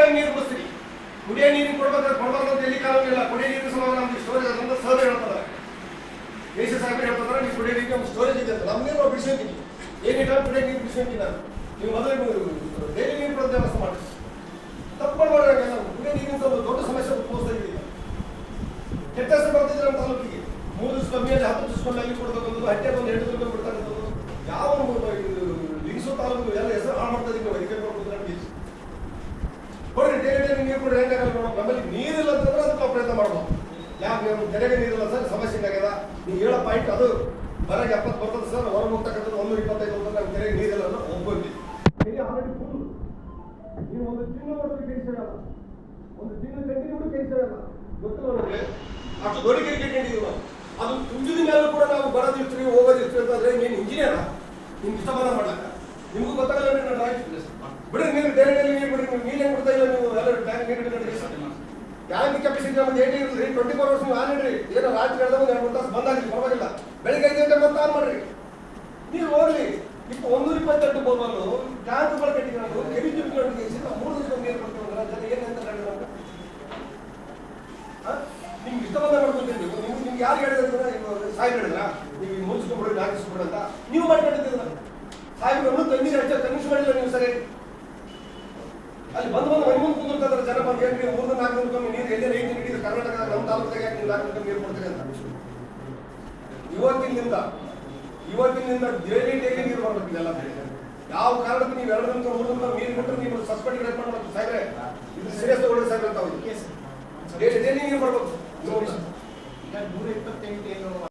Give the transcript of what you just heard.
Time ನೀರು ಬಿಡಿಸ್ತೀವಿ. ಕುಡಿಯೋ ನೀರಿಗೆ ಕೊಡಬಾರ್ದು ಅಂತ ಎಲ್ಲಿ ಕಾನೂನು ಇಲ್ಲ. ಕುಡಿಯೋ ನೀರಿನ ಸಲುವಾಗಿ ನಮ್ಗೆ ಸ್ಟೋರೇಜ್ ಅದರಿಂದ ಸರ್ ಹೇಳ್ತಾರೆ, ದೇಶ ಸಾಹೇಬರು ಹೇಳ್ತಾರೆ, ನೀವು ಕುಡಿಯೋ ನೀರಿಗೆ ನಮ್ಗೆ ಸ್ಟೋರೇಜ್ ಇದೆ ಅಂತ. ನಮ್ಮನ್ನೇ ನಾವು ಬಿಡಿಸ್ಕೊಂತೀವಿ, ಏನಿಲ್ಲ ಕುಡಿಯೋ ನೀರು ಬಿಡಿಸ್ಕೊಂತೀವಿ. ನಾನು ನೀವು ಮೊದಲು ಡೈಲಿ ನೀರು ಕೊಡೋ ವ್ಯವಸ್ಥೆ ಮಾಡಿ ತಪ್ಪು ಮಾಡಿದಾಗ ನಾವು ಕುಡಿಯೋ ನೀರಿನ ದೊಡ್ಡ ಸಮಸ್ಯೆ ಉದ್ಭವಿಸ್ತಾ ಇದ್ದೀವಿ. ಕೆಟ್ಟ ಹೆಸರು ಬರ್ತಿದ್ರೆ ನಮ್ಮ ತಾಲೂಕಿಗೆ 3 ದಿವಸ ಕಮ್ಮಿಯಲ್ಲಿ 10 ದಿವಸದಲ್ಲಿ ಅಲ್ಲಿ ಕೊಡ್ತಕ್ಕಂಥದ್ದು, ಹಟ್ಟೆ ಬಂದು 8 ದಿವಸ ಬಿಡ್ತಕ್ಕಂಥದ್ದು, ಯಾವ ಲಿಂಗಸೂರು ತಾಲೂಕು ಎಲ್ಲ ಹೆಸರು ಹಾಳು ಮಾಡ್ತಾ ಇದ್ದೀವಿ. ವೈದ್ಯಕೀಯ ಕೊಡ್ರಿ ಡೈಲಿ ನೀರು ಕೊಡ್ರಿ, ಹೆಂಗಾಗಲ್ಲ ನಮ್ಮಲ್ಲಿ ನೀರಿಲ್ಲ ಅಂತಂದ್ರೆ ಅದಕ್ಕೆ ನಾವು ಪ್ರಯತ್ನ ಮಾಡ್ಬೋದು. ಯಾಕೆ ಕೆರೆಗೆ ನೀರಿಲ್ಲ ಸರ್, ಸಮಸ್ಯೆ ಆಗಿದೆ. ನೀವು ಹೇಳೋ ಪಾಯಿಂಟ್ ಅದು ಬರಾಗ 70 ಬರ್ತದೆ ಸರ್, ಹೊರ ಹೋಗ್ತಕ್ಕಂಥದ್ದು 125 ಬರ್ತದೆ. ನಮ್ಮ ಕೆರೆಗೆ ನೀರಿಲ್ಲ ಅಂದ್ರೆ ಹೋಗ್ಬೋದು. ಕೆರೆ ಆಲ್ರೆಡಿ ಫುಲ್. ನೀವು ಒಂದು ತಿಂಗಳು ನೋಡಿದ್ರೆ ಕೇಳಿಸಲ್ಲ, ಒಂದು ತಿಂಗಳು ಕಂಟಿನ್ಯೂ ಕೂಡ ಕೇಳಿಸಲ್ಲ. ಗೊತ್ತಿಲ್ಲ ನಮಗೆ ಅಷ್ಟು ದೊಡ್ಡ ಕೆರೆ ಕೇಳಿದ್ದೀವಿ ನಾವು. ಅದು ತುಂಬಿದ ಮೇಲೂ ಕೂಡ ನಾವು ಬರೋದಿರ್ತೀವಿ ಹೋಗೋದಿರ್ತೀವಿ ಅಂತಂದ್ರೆ ನೀನು ಇಂಜಿನಿಯರ್ ನಿಮ್ಗೆ ಇಷ್ಟ ಬಂದ ಮಾಡಲ್ಲ. ನಿಮಗೂ ಗೊತ್ತಾಗಲ್ಲ ನಾನು ಆಯ್ತು ಬಿಡ್ರಿ, ನೀವು ಡೈಲಿ ನೀರು ಬಿಡ್ರಿ. ನೀವು ನೀರು ಹೆಂಗೆ ಬಿಡ್ತಾ ಇಲ್ಲ, ನೀವು ಎಲ್ಲ ಟ್ಯಾಂಕ್ ನೀರು ಟ್ಯಾಂಕ್ ಕೆಪಾಸಿಟಿ ನಮ್ಗೆ 80 ಇರಲಿ. 24 hours ನೀವು ಆನ್ ಇಡ್ರಿ. ಏನೋ ರಾತ್ರಿ ಹೇಳಿದಾಗ 2-3 ತಾಸು ಬಂದಾಗಲಿ ಪರವಾಗಿಲ್ಲ. ಬೆಳಿಗ್ಗೆ 5 ಗಂಟೆ ಮತ್ತೆ ಆನ್ ಮಾಡ್ರಿ, ನೀರು ಹೋಗ್ಲಿ. 128 ಬೋರ್ವಲ್ಲು ಟ್ಯಾಂಕ್ಗಳು ಕಟ್ಟಿದ್ರೆ ನಾವು ಕೆವಿ ತುಂಬಿಕೊಂಡು 3 ದಿವಸ ನೀರು ಕೊಡ್ತೀವಿ ಅಂದ್ರೆ ಏನಂತ ಹೇಳಿದ್ರೆ ನಿಮ್ಗೆ ಇಷ್ಟ ಬಂದ ಮಾಡ್ಕೊತೀನಿ. ನಿಮ್ಗೆ ಯಾರು ಹೇಳಿದ್ರೆ ಸಾಹೇಬ್ ಹೇಳಿದ್ರ ನೀವು ಮುಗಿಸ್ಕೊಂಡ್ಬಿಡ್ರಿ, ನಾಗಿಸ್ಬಿಡ್ರಿ ಅಂತ ನೀವು ಮಾಡ್ಕೊಂಡಿದ್ದೀರ. ಸಾಹೇಬ್ರು ತಂದಿರಿ ಅಷ್ಟೇ, ಕನ್ವಿನ್ಸ್ ಮಾಡಿಲ್ಲ ನೀವು ಸರಿ. ಅಲ್ಲಿ ಬಂದು ಮೈಮೂನ್ ಕುಂದಿರ್ತಾರೆ ಜನ ಬಂದು ಹೇಳ್ರಿ 3-4 ದಿನಕ್ಕೊಮ್ಮೆ ನೀರು ಎಲ್ಲೇ ರೈತ ಹಿಡಿದು ಕರ್ನಾಟಕದಾಗ ನಮ್ಮ ತಾಲೂಕಿಗೆ ಯಾಕೆ ನೀವು 4 ದಿನಕ್ಕೆ ನೀರು ಕೊಡ್ತೀರಿ ಅಂತ. ಇವತ್ತಿನಿಂದ ಡೈಲಿ ನೀರು ಬರ್ಬೇಕು ಎಲ್ಲ. ಯಾವ ಕಾರಣಕ್ಕೂ ನೀವು 2 ದಿನಕ್ಕೆ 3 ದಿನಕ್ಕೆ ನೀರು ಕೊಟ್ಟರೆ ನೀವು ಸಸ್ಪೆಂಡ್ ರೇಟ್ ಮಾಡ್ಬೇಕು ಸಾಹೇಬ್ರೆ. ಇದು ಸೀರಿಯಸ್ ತಗೊಳ್ಳಿ ಸಾಹೇಬ್ರೆ. ತಾವು ಡೈಲಿ ನೀರು ಬರ್ಬೇಕು. 128 ಏನು